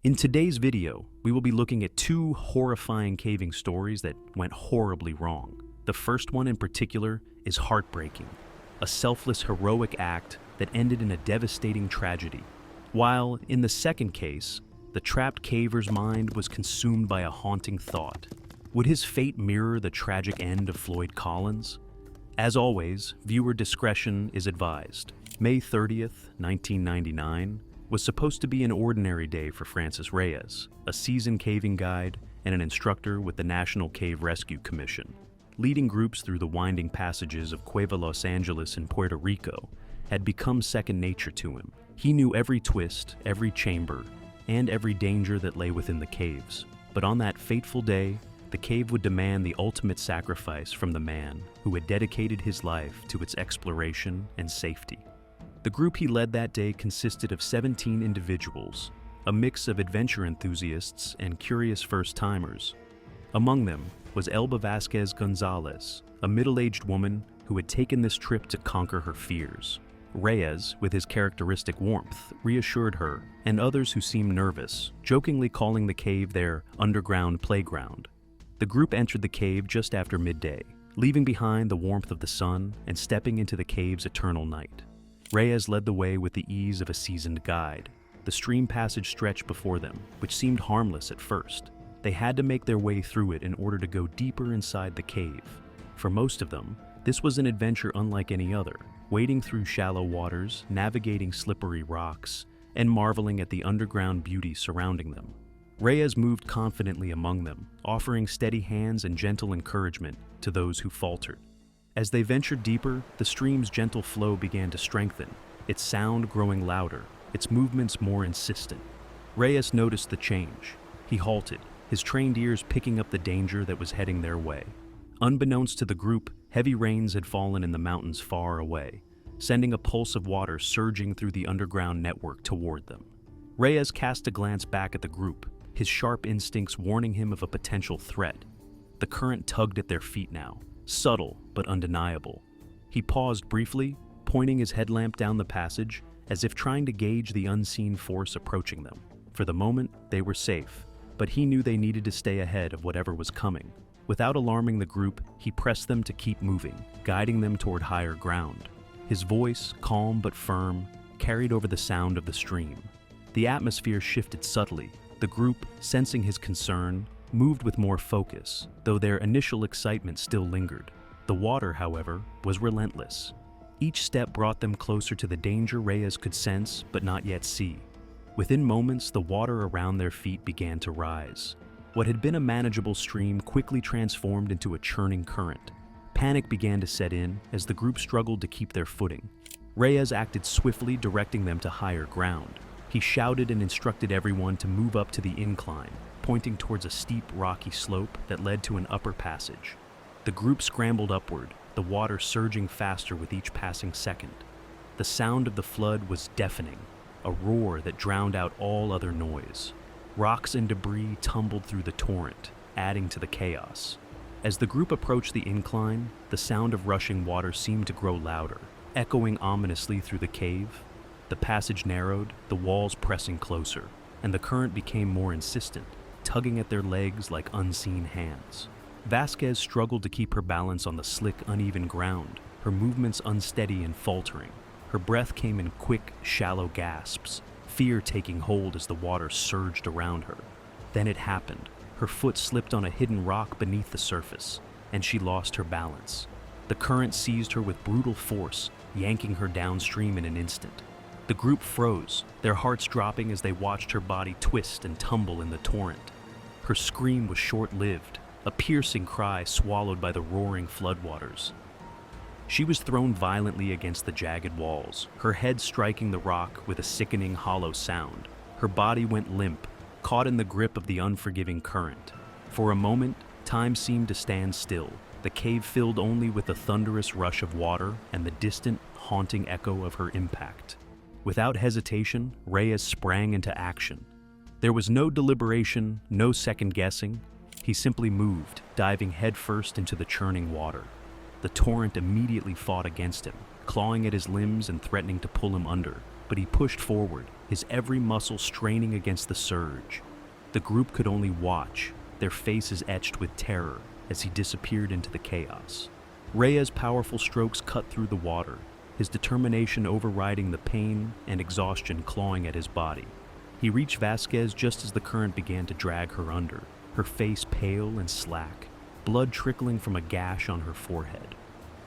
In today's video, we will be looking at two horrifying caving stories that went horribly wrong. The first one in particular is heartbreaking, a selfless heroic act that ended in a devastating tragedy. While in the second case, the trapped caver's mind was consumed by a haunting thought. Would his fate mirror the tragic end of Floyd Collins? As always, viewer discretion is advised. May 30th, 1999, was supposed to be an ordinary day for Francis Reyes, a seasoned caving guide and an instructor with the National Cave Rescue Commission. Leading groups through the winding passages of Cueva, Los Angeles and Puerto Rico had become second nature to him. He knew every twist, every chamber, and every danger that lay within the caves. But on that fateful day, the cave would demand the ultimate sacrifice from the man who had dedicated his life to its exploration and safety. The group he led that day consisted of 17 individuals, a mix of adventure enthusiasts and curious first-timers. Among them was Elba Vasquez Gonzalez, a middle-aged woman who had taken this trip to conquer her fears. Reyes, with his characteristic warmth, reassured her, and others who seemed nervous, jokingly calling the cave their underground playground. The group entered the cave just after midday, leaving behind the warmth of the sun and stepping into the cave's eternal night. Reyes led the way with the ease of a seasoned guide. The stream passage stretched before them, which seemed harmless at first. They had to make their way through it in order to go deeper inside the cave. For most of them, this was an adventure unlike any other, wading through shallow waters, navigating slippery rocks, and marveling at the underground beauty surrounding them. Reyes moved confidently among them, offering steady hands and gentle encouragement to those who faltered. As they ventured deeper, the stream's gentle flow began to strengthen, its sound growing louder, its movements more insistent. Reyes noticed the change. He halted, his trained ears picking up the danger that was heading their way. Unbeknownst to the group, heavy rains had fallen in the mountains far away, sending a pulse of water surging through the underground network toward them. Reyes cast a glance back at the group, his sharp instincts warning him of a potential threat. The current tugged at their feet now, subtle but undeniable. He paused briefly, pointing his headlamp down the passage as if trying to gauge the unseen force approaching them. For the moment, they were safe, but he knew they needed to stay ahead of whatever was coming. Without alarming the group, he pressed them to keep moving, guiding them toward higher ground. His voice, calm but firm, carried over the sound of the stream. The atmosphere shifted subtly. The group, sensing his concern, moved with more focus, though their initial excitement still lingered. The water, however, was relentless. Each step brought them closer to the danger Reyes could sense but not yet see. Within moments, the water around their feet began to rise. What had been a manageable stream quickly transformed into a churning current. Panic began to set in as the group struggled to keep their footing. Reyes acted swiftly, directing them to higher ground. He shouted and instructed everyone to move up to the incline, pointing towards a steep, rocky slope that led to an upper passage. The group scrambled upward, the water surging faster with each passing second. The sound of the flood was deafening, a roar that drowned out all other noise. Rocks and debris tumbled through the torrent, adding to the chaos. As the group approached the incline, the sound of rushing water seemed to grow louder, echoing ominously through the cave. The passage narrowed, the walls pressing closer, and the current became more insistent, tugging at their legs like unseen hands. Vasquez struggled to keep her balance on the slick, uneven ground, her movements unsteady and faltering. Her breath came in quick, shallow gasps, fear taking hold as the water surged around her. Then it happened. Her foot slipped on a hidden rock beneath the surface, and she lost her balance. The current seized her with brutal force, yanking her downstream in an instant. The group froze, their hearts dropping as they watched her body twist and tumble in the torrent. Her scream was short-lived, a piercing cry swallowed by the roaring floodwaters. She was thrown violently against the jagged walls, her head striking the rock with a sickening hollow sound. Her body went limp, caught in the grip of the unforgiving current. For a moment, time seemed to stand still, the cave filled only with the thunderous rush of water and the distant, haunting echo of her impact. Without hesitation, Reyes sprang into action. There was no deliberation, no second-guessing. He simply moved, diving headfirst into the churning water. The torrent immediately fought against him, clawing at his limbs and threatening to pull him under. But he pushed forward, his every muscle straining against the surge. The group could only watch, their faces etched with terror as he disappeared into the chaos. Reyes' powerful strokes cut through the water, his determination overriding the pain and exhaustion clawing at his body. He reached Vasquez just as the current began to drag her under, her face pale and slack, blood trickling from a gash on her forehead.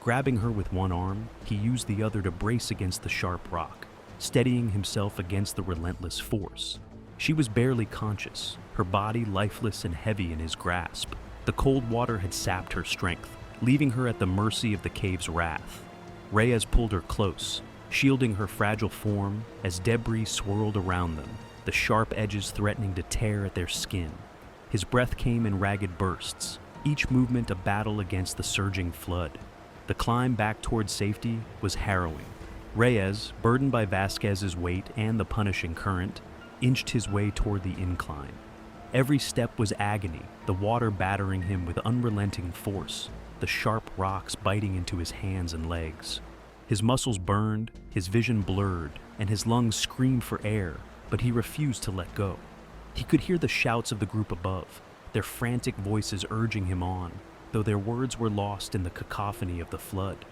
Grabbing her with one arm, he used the other to brace against the sharp rock, steadying himself against the relentless force. She was barely conscious, her body lifeless and heavy in his grasp. The cold water had sapped her strength, leaving her at the mercy of the cave's wrath. Reyes pulled her close, shielding her fragile form as debris swirled around them, the sharp edges threatening to tear at their skin. His breath came in ragged bursts, each movement a battle against the surging flood. The climb back toward safety was harrowing. Reyes, burdened by Vasquez's weight and the punishing current, inched his way toward the incline. Every step was agony, the water battering him with unrelenting force, the sharp rocks biting into his hands and legs. His muscles burned, his vision blurred, and his lungs screamed for air, but he refused to let go. He could hear the shouts of the group above, their frantic voices urging him on, though their words were lost in the cacophony of the flood.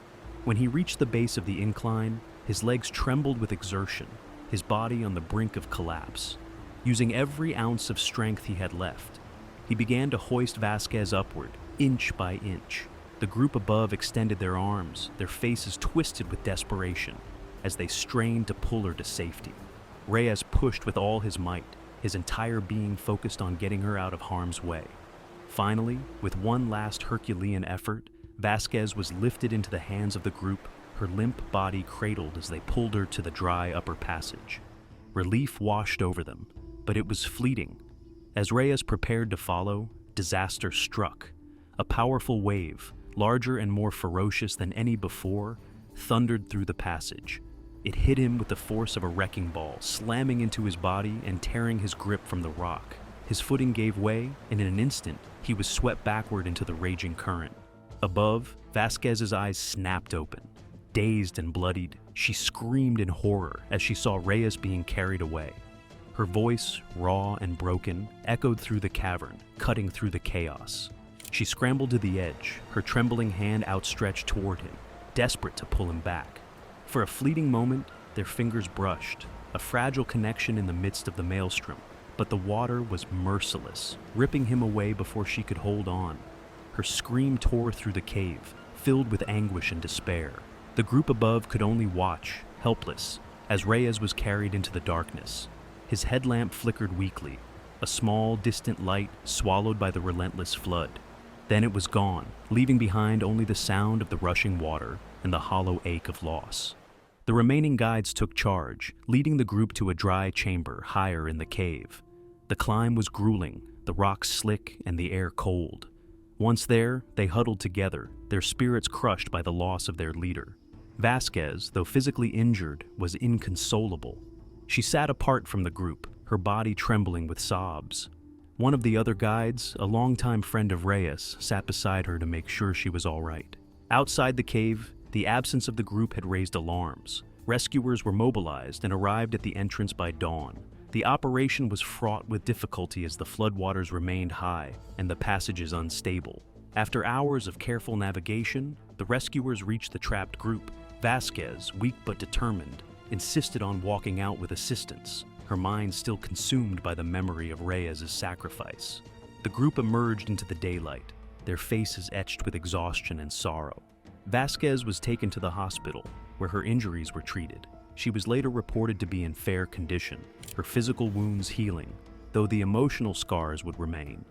When he reached the base of the incline, his legs trembled with exertion, his body on the brink of collapse. Using every ounce of strength he had left, he began to hoist Vasquez upward, inch by inch. The group above extended their arms, their faces twisted with desperation, as they strained to pull her to safety. Reyes pushed with all his might, his entire being focused on getting her out of harm's way. Finally, with one last Herculean effort, Vasquez was lifted into the hands of the group, her limp body cradled as they pulled her to the dry upper passage. Relief washed over them, but it was fleeting. As Reyes prepared to follow, disaster struck. A powerful wave, larger and more ferocious than any before, thundered through the passage. It hit him with the force of a wrecking ball, slamming into his body and tearing his grip from the rock. His footing gave way, and in an instant, he was swept backward into the raging current. Above, Vasquez's eyes snapped open. Dazed and bloodied, she screamed in horror as she saw Reyes being carried away. Her voice, raw and broken, echoed through the cavern, cutting through the chaos. She scrambled to the edge, her trembling hand outstretched toward him, desperate to pull him back. For a fleeting moment, their fingers brushed, a fragile connection in the midst of the maelstrom. But the water was merciless, ripping him away before she could hold on. Her scream tore through the cave, filled with anguish and despair. The group above could only watch, helpless, as Reyes was carried into the darkness. His headlamp flickered weakly, a small, distant light swallowed by the relentless flood. Then it was gone, leaving behind only the sound of the rushing water and the hollow ache of loss. The remaining guides took charge, leading the group to a dry chamber higher in the cave. The climb was grueling, the rocks slick and the air cold. Once there, they huddled together, their spirits crushed by the loss of their leader. Vasquez, though physically injured, was inconsolable. She sat apart from the group, her body trembling with sobs. One of the other guides, a longtime friend of Reyes, sat beside her to make sure she was all right. Outside the cave, the absence of the group had raised alarms. Rescuers were mobilized and arrived at the entrance by dawn. The operation was fraught with difficulty as the floodwaters remained high and the passages unstable. After hours of careful navigation, the rescuers reached the trapped group. Vasquez, weak but determined, insisted on walking out with assistance, her mind still consumed by the memory of Reyes' sacrifice. The group emerged into the daylight, their faces etched with exhaustion and sorrow. Vasquez was taken to the hospital, where her injuries were treated. She was later reported to be in fair condition, her physical wounds healing, though the emotional scars would remain.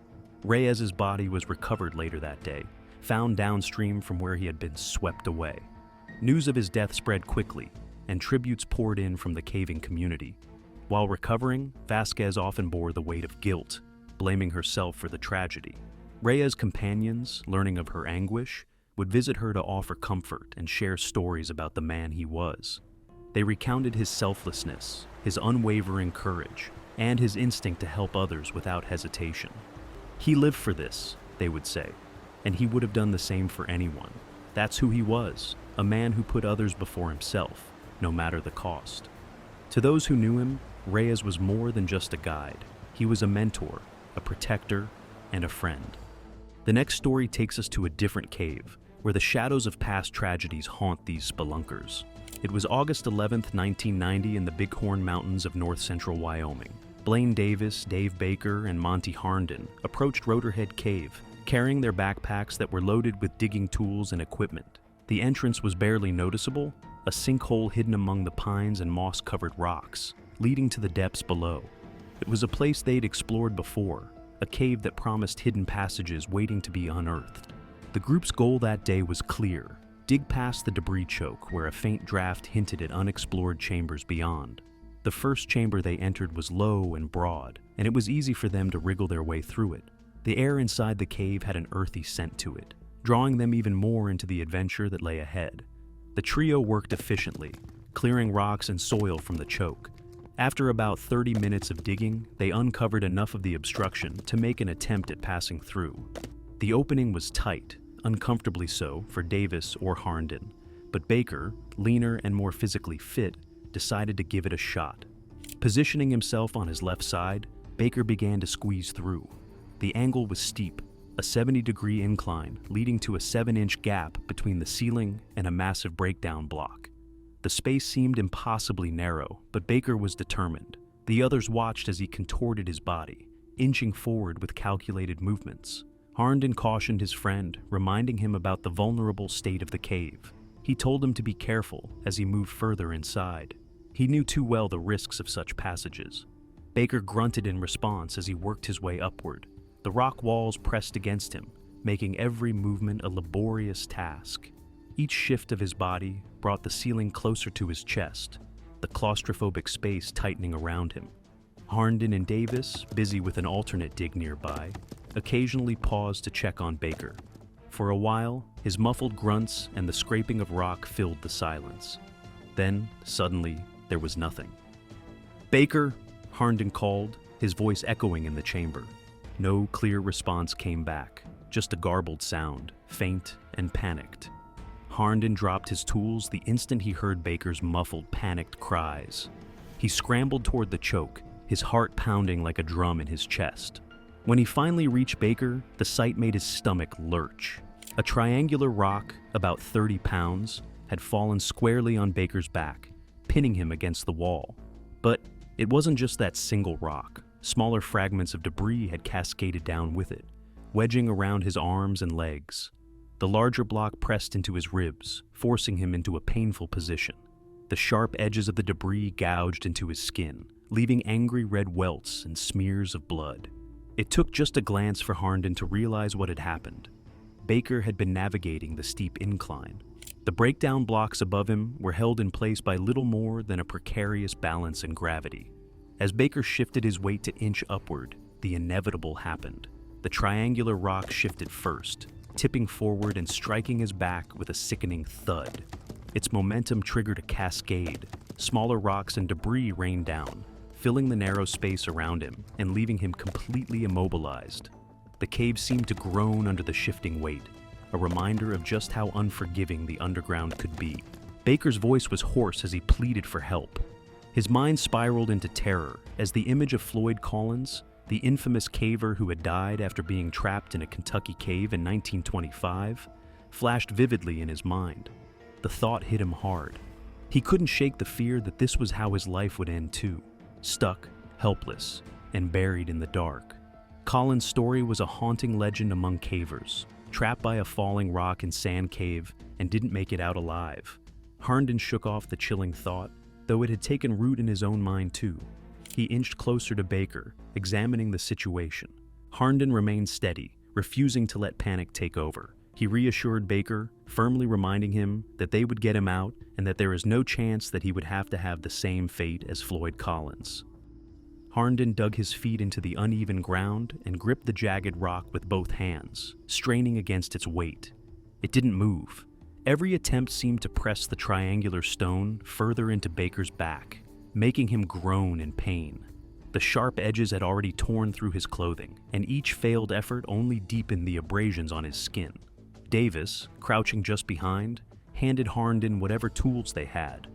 Reyes' body was recovered later that day, found downstream from where he had been swept away. News of his death spread quickly, and tributes poured in from the caving community. While recovering, Vasquez often bore the weight of guilt, blaming herself for the tragedy. Reyes' companions, learning of her anguish, would visit her to offer comfort and share stories about the man he was. They recounted his selflessness, his unwavering courage, and his instinct to help others without hesitation. He lived for this, they would say, and he would have done the same for anyone. That's who he was, a man who put others before himself, no matter the cost. To those who knew him, Reyes was more than just a guide. He was a mentor, a protector, and a friend. The next story takes us to a different cave, where the shadows of past tragedies haunt these spelunkers. It was August 11th, 1990 in the Bighorn Mountains of north-central Wyoming. Blaine Davis, Dave Baker, and Monty Harnden approached Rotorhead Cave, carrying their backpacks that were loaded with digging tools and equipment. The entrance was barely noticeable, a sinkhole hidden among the pines and moss-covered rocks, leading to the depths below. It was a place they'd explored before, a cave that promised hidden passages waiting to be unearthed. The group's goal that day was clear: dig past the debris choke where a faint draft hinted at unexplored chambers beyond. The first chamber they entered was low and broad, and it was easy for them to wriggle their way through it. The air inside the cave had an earthy scent to it, drawing them even more into the adventure that lay ahead. The trio worked efficiently, clearing rocks and soil from the choke. After about 30 minutes of digging, they uncovered enough of the obstruction to make an attempt at passing through. The opening was tight, uncomfortably so for Davis or Harnden, but Baker, leaner and more physically fit, decided to give it a shot. Positioning himself on his left side, Baker began to squeeze through. The angle was steep, a 70-degree incline leading to a 7-inch gap between the ceiling and a massive breakdown block. The space seemed impossibly narrow, but Baker was determined. The others watched as he contorted his body, inching forward with calculated movements. Harnden cautioned his friend, reminding him about the vulnerable state of the cave. He told him to be careful as he moved further inside. He knew too well the risks of such passages. Baker grunted in response as he worked his way upward. The rock walls pressed against him, making every movement a laborious task. Each shift of his body brought the ceiling closer to his chest, the claustrophobic space tightening around him. Harnden and Davis, busy with an alternate dig nearby, occasionally paused to check on Baker. For a while, his muffled grunts and the scraping of rock filled the silence. Then, suddenly, there was nothing. "Baker," Harnden called, his voice echoing in the chamber. No clear response came back, just a garbled sound, faint and panicked. Harnden dropped his tools the instant he heard Baker's muffled, panicked cries. He scrambled toward the choke, his heart pounding like a drum in his chest. When he finally reached Baker, the sight made his stomach lurch. A triangular rock, about 30 pounds, had fallen squarely on Baker's back, pinning him against the wall. But it wasn't just that single rock. Smaller fragments of debris had cascaded down with it, wedging around his arms and legs. The larger block pressed into his ribs, forcing him into a painful position. The sharp edges of the debris gouged into his skin, leaving angry red welts and smears of blood. It took just a glance for Harnden to realize what had happened. Baker had been navigating the steep incline. The breakdown blocks above him were held in place by little more than a precarious balance and gravity. As Baker shifted his weight to inch upward, the inevitable happened. The triangular rock shifted first, tipping forward and striking his back with a sickening thud. Its momentum triggered a cascade. Smaller rocks and debris rained down, filling the narrow space around him and leaving him completely immobilized. The cave seemed to groan under the shifting weight, a reminder of just how unforgiving the underground could be. Baker's voice was hoarse as he pleaded for help. His mind spiraled into terror as the image of Floyd Collins, the infamous caver who had died after being trapped in a Kentucky cave in 1925, flashed vividly in his mind. The thought hit him hard. He couldn't shake the fear that this was how his life would end too, stuck, helpless, and buried in the dark. Collins' story was a haunting legend among cavers, trapped by a falling rock and sand cave and didn't make it out alive. Harnden shook off the chilling thought, though it had taken root in his own mind too. He inched closer to Baker, examining the situation. Harnden remained steady, refusing to let panic take over. He reassured Baker, firmly reminding him that they would get him out and that there is no chance that he would have to have the same fate as Floyd Collins. Harnden dug his feet into the uneven ground and gripped the jagged rock with both hands, straining against its weight. It didn't move. Every attempt seemed to press the triangular stone further into Baker's back, making him groan in pain. The sharp edges had already torn through his clothing, and each failed effort only deepened the abrasions on his skin. Davis, crouching just behind, handed Harnden whatever tools they had: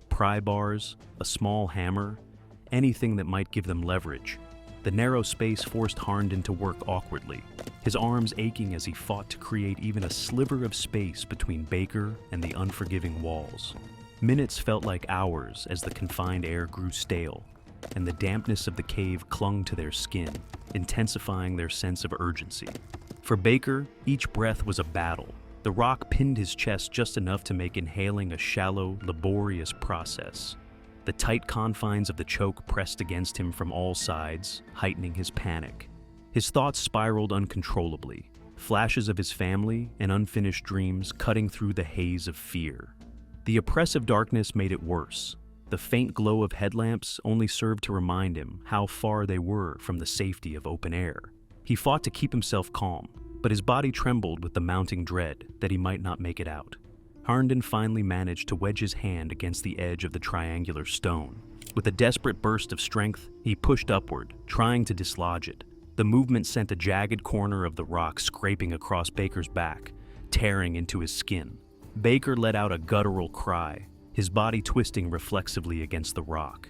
pry bars, a small hammer, anything that might give them leverage. The narrow space forced Harnden to work awkwardly, his arms aching as he fought to create even a sliver of space between Baker and the unforgiving walls. Minutes felt like hours as the confined air grew stale, and the dampness of the cave clung to their skin, intensifying their sense of urgency. For Baker, each breath was a battle. The rock pinned his chest just enough to make inhaling a shallow, laborious process. The tight confines of the choke pressed against him from all sides, heightening his panic. His thoughts spiraled uncontrollably, flashes of his family and unfinished dreams cutting through the haze of fear. The oppressive darkness made it worse. The faint glow of headlamps only served to remind him how far they were from the safety of open air. He fought to keep himself calm, but his body trembled with the mounting dread that he might not make it out. Harnden finally managed to wedge his hand against the edge of the triangular stone. With a desperate burst of strength, he pushed upward, trying to dislodge it. The movement sent a jagged corner of the rock scraping across Baker's back, tearing into his skin. Baker let out a guttural cry, his body twisting reflexively against the rock.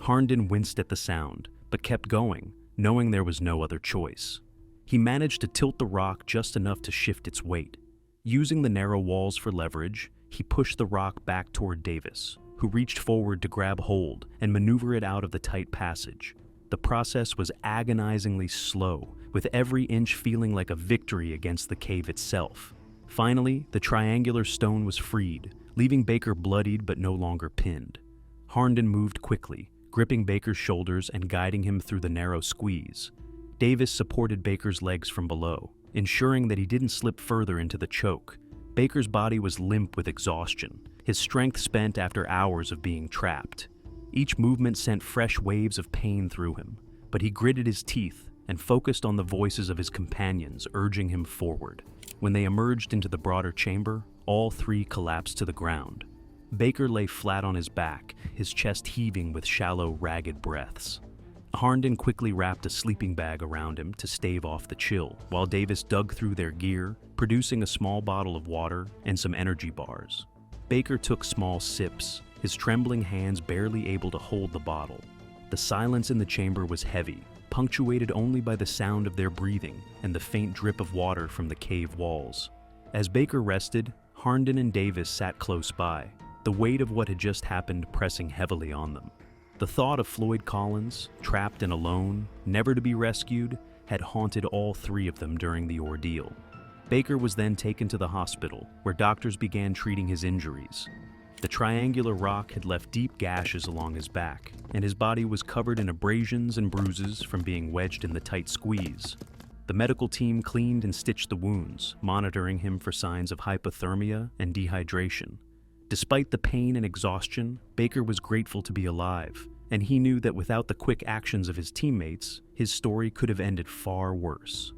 Harnden winced at the sound, but kept going, knowing there was no other choice. He managed to tilt the rock just enough to shift its weight. Using the narrow walls for leverage, he pushed the rock back toward Davis, who reached forward to grab hold and maneuver it out of the tight passage. The process was agonizingly slow, with every inch feeling like a victory against the cave itself. Finally, the triangular stone was freed, leaving Baker bloodied but no longer pinned. Harnden moved quickly, gripping Baker's shoulders and guiding him through the narrow squeeze. Davis supported Baker's legs from below, ensuring that he didn't slip further into the choke. Baker's body was limp with exhaustion, his strength spent after hours of being trapped. Each movement sent fresh waves of pain through him, but he gritted his teeth and focused on the voices of his companions urging him forward. When they emerged into the broader chamber, all three collapsed to the ground. Baker lay flat on his back, his chest heaving with shallow, ragged breaths. Harnden quickly wrapped a sleeping bag around him to stave off the chill, while Davis dug through their gear, producing a small bottle of water and some energy bars. Baker took small sips, his trembling hands barely able to hold the bottle. The silence in the chamber was heavy, punctuated only by the sound of their breathing and the faint drip of water from the cave walls. As Baker rested, Harnden and Davis sat close by, the weight of what had just happened pressing heavily on them. The thought of Floyd Collins, trapped and alone, never to be rescued, had haunted all three of them during the ordeal. Baker was then taken to the hospital, where doctors began treating his injuries. The triangular rock had left deep gashes along his back, and his body was covered in abrasions and bruises from being wedged in the tight squeeze. The medical team cleaned and stitched the wounds, monitoring him for signs of hypothermia and dehydration. Despite the pain and exhaustion, Baker was grateful to be alive, and he knew that without the quick actions of his teammates, his story could have ended far worse.